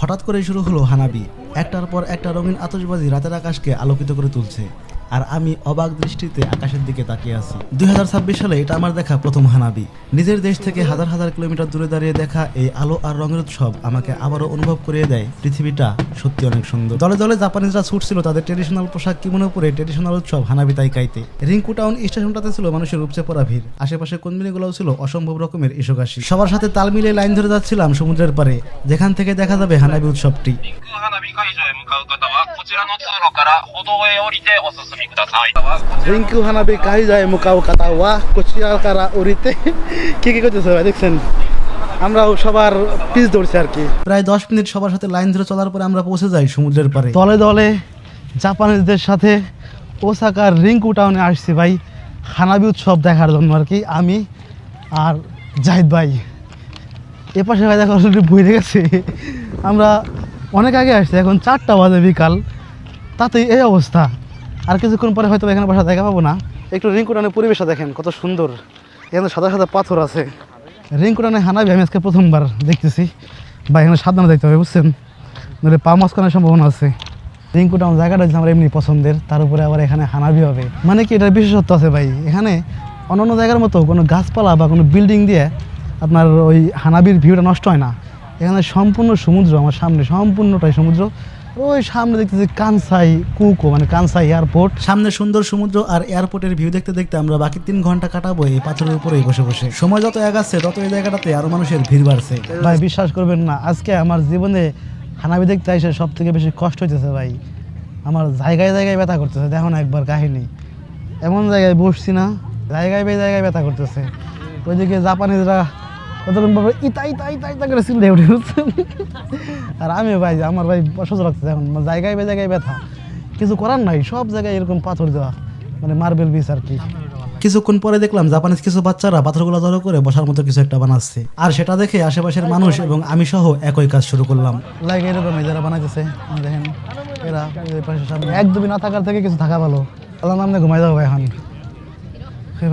হঠাৎ করে শুরু হলো হানাবি। একটার পর একটা রঙিন আতশবাজি রাতের আকাশকে আলোকিত করে তুলছে, আর আমি অবাক দৃষ্টিতে আকাশের দিকে তাকিয়ে আছি। 2026 সালে এটা আমার দেখা প্রথম হানাবি। নিজের দেশ থেকে হাজার হাজার কিলোমিটার দূরে দাঁড়িয়ে দেখা এই আলো আর রঙের উৎসব আমাকে আবারও অনুভব করিয়ে দেয় পৃথিবীটা সত্যি অনেক সুন্দর। দলে দলে জাপানিজরা ছুটছিল তাদের ট্রেডিশনাল পোশাক কিমোনো পরে ট্রেডিশনাল উৎসব হানাবি তাইকাইতে। রিঙ্কু টাউন স্টেশনটাতে ছিল মানুষের উপচে পড়া ভিড়, আশেপাশে কোনবিনিগুলোও ছিল অসম্ভব রকমের ইসোগাসী। সবার সাথে তাল মিলিয়ে লাইন ধরে যাচ্ছিলাম সমুদ্রের পারে, যেখান থেকে দেখা যাবে হানাবি উৎসবটি। রিঙ্কু হানাবি কাইজায় মুকাও কাতা ওয়া কোচিয়া কারা উরিতে কি করতেছে ভাই দেখছেন? আমরাও সবার পিছ ধরছি আর কি। প্রায় 10 মিনিট সবার সাথে লাইন ধরে চলার পরে আমরা পৌঁছে যাই সমুদ্রের পারে। দলে দলে জাপানিজদের সাথে ওসাকার রিঙ্কু টাউনে আসছি ভাই হানাবি উৎসব দেখার জন্য আর কি। আমি আর জাহিদ ভাই এপাশে ভাই দেখা ভুলে গেছে। আমরা অনেক আগে আসছি, এখন 4টা বাজে বিকাল, তাতেই এই অবস্থা। আর কিছুক্ষণ পরে হয়তো এখানে বসা দেখা পাবো না। একটু রিঙ্কু টাউনের পরিবেশটা দেখেন কত সুন্দর, এখানে সাদা সাদা পাথর আছে। রিঙ্কু টাউনে হানাবি আমি আজকে প্রথমবার দেখতেছি বা এখানে সাবধানে দেখতে হবে, বুঝছেন, নাহলে পা মাঝখানের সম্ভাবনা আছে। রিঙ্কু টাউন জায়গাটা হচ্ছে আমার এমনি পছন্দের, তার উপরে আবার এখানে হানাবি হবে মানে কি এটার বিশেষত্ব আছে ভাই। এখানে অন্যান্য জায়গার মতো কোনো গাছপালা বা কোনো বিল্ডিং দিয়ে আপনার ওই হানাবির ভিউটা নষ্ট হয় না। এখানে সম্পূর্ণ সমুদ্র, আমার সামনে সম্পূর্ণটাই সমুদ্র। ওই সামনে দেখতেছি কানসাই কুকো মানে কানসাই এয়ারপোর্ট, সামনে সুন্দর সমুদ্র আর এয়ারপোর্টের ভিউ দেখতে দেখতে আমরা বাকি 3 ঘন্টা কাটাবো এই পাথরের উপরেই বসে বসে। সময় যত এগাচ্ছে তত এই জায়গাটাতে আরো মানুষের ভিড় বাড়ছে। ভাই বিশ্বাস করবেন না, আজকে আমার জীবনে হানাবি দেখতে এসে সব থেকে বেশি কষ্ট হইতেছে ভাই। আমার জায়গায় জায়গায় ব্যথা করতেছে, দেখো না একবার কাহিনী। এমন জায়গায় বসছি না, জায়গায় জায়গায় ব্যথা করতেছে। ওইদিকে জাপানিজরা কতক্ষণ ভাবে ইতা ইতা ইতা ইতা করে চিল্লে উঠে উঠছে, আর আমি ভাই আমার ভাই অসহ্য লাগতেছে। এখন জায়গায় জায়গায় ব্যথা, কিছু করার নাই, সব জায়গায় এরকম পাথর দেওয়া মানে মার্বেল বিচ আর কি। কিছুক্ষণ পরে দেখলাম জাপানিজ কিছু বাচ্চারা পাথরগুলো জড়ো করে বসার মতো কিছু একটা বানাচ্ছে, আর সেটা দেখে আশেপাশের মানুষ এবং আমি সহ একই কাজ শুরু করলাম। লাইক এরকম যারা বানাইতেছে দেখেন, এরা একদমই না থাকার থেকে কিছু থাকা ভালো। আল্লাহ নামে ঘুমাই যাবো এখন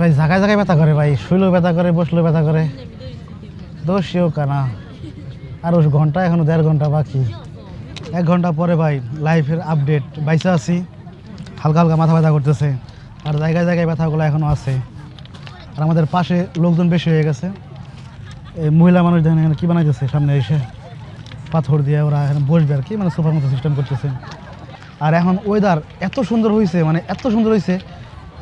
ভাই। জায়গায় জায়গায় ব্যথা করে ভাই, শুইলেও ব্যথা করে, বসলেও ব্যথা করে, দোষীয় কানা। আরও ঘন্টা, এখনো 1.5 ঘন্টা বাকি। 1 ঘন্টা পরে ভাই লাইফের আপডেট। বাইসা আছি, হালকা হালকা মাথা ব্যথা করতেছে, আর জায়গায় জায়গায় ব্যথাগুলো এখনও আছে। আর আমাদের পাশে লোকজন বেশি হয়ে গেছে। এই মহিলা মানুষ দেখেন এখানে কী বানাইতেছে, সামনে এসে পাথর দিয়ে ওরা এখানে বসবে আর কি, মানে সোফার মতো সিস্টেম করতেছে। আর এখন ওয়েদার এত সুন্দর হয়েছে, মানে এত সুন্দর হয়েছে।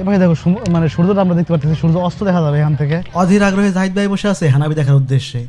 এবারে দেখো মানে সূর্যটা আমরা দেখতে পাচ্ছি, সূর্য অস্ত দেখা যাবে এখান থেকে। অধীর আগ্রহে জাহিদ ভাই বসে আছে হানাবি দেখার উদ্দেশ্যে,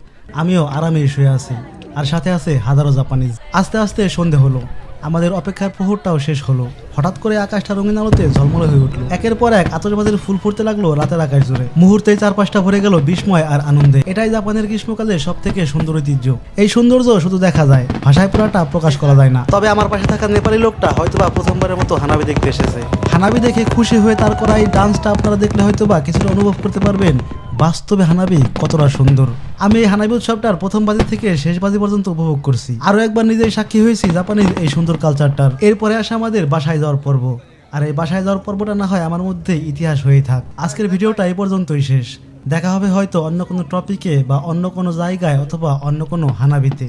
আমিও আরামে শুয়ে আছি, আর সাথে আছে হাজারো জাপানিজ। আস্তে আস্তে সন্ধে হলো, আমাদের অপেক্ষার প্রহরটাও শেষ হলো। হঠাৎ করে আকাশটা রঙিন আলোতে ঝলমলে হয়ে উঠলো। একের পর এক আতশবাজির ফুল ফুটতে লাগলো রাতের আকাশ জুড়ে। মুহূর্তেই চারপাশটা ভরে গেল বিস্ময় আর আনন্দে। এটাই জাপানের গ্রীষ্মকালে সব থেকে সুন্দর ঐতিহ্য। এই সৌন্দর্য শুধু দেখা যায়, ভাষায় পুরাটা প্রকাশ করা যায় না। তবে আমার পাশে থাকা নেপালি লোকটা হয়তোবা প্রথমবারের মতো হানাবি দেখতে এসেছে। হানাবি দেখে খুশি হয়ে তার করা এই ডান্সটা আপনারা দেখলে হয়তোবা কিছুটা অনুভব করতে পারবেন বাস্তবে হানাবি কতটা সুন্দর। আমি এই হানাবি উৎসবটার প্রথম বাজি থেকে শেষ বাজি পর্যন্ত উপভোগ করছি। আরো একবার নিজেই সাক্ষী হয়েছি জাপানের এই সুন্দর কালচারটার। এরপরে আসে আমাদের বাসায় যাওয়ার পর্ব, আর এই বাসায় যাওয়ার পর্বটা না হয় আমার মধ্যে ইতিহাস হয়েই থাক। আজকের ভিডিওটা এই পর্যন্তই শেষ। দেখা হবে হয়তো অন্য কোনো টপিকে বা অন্য কোনো জায়গায় অথবা অন্য কোনো হানাবিতে।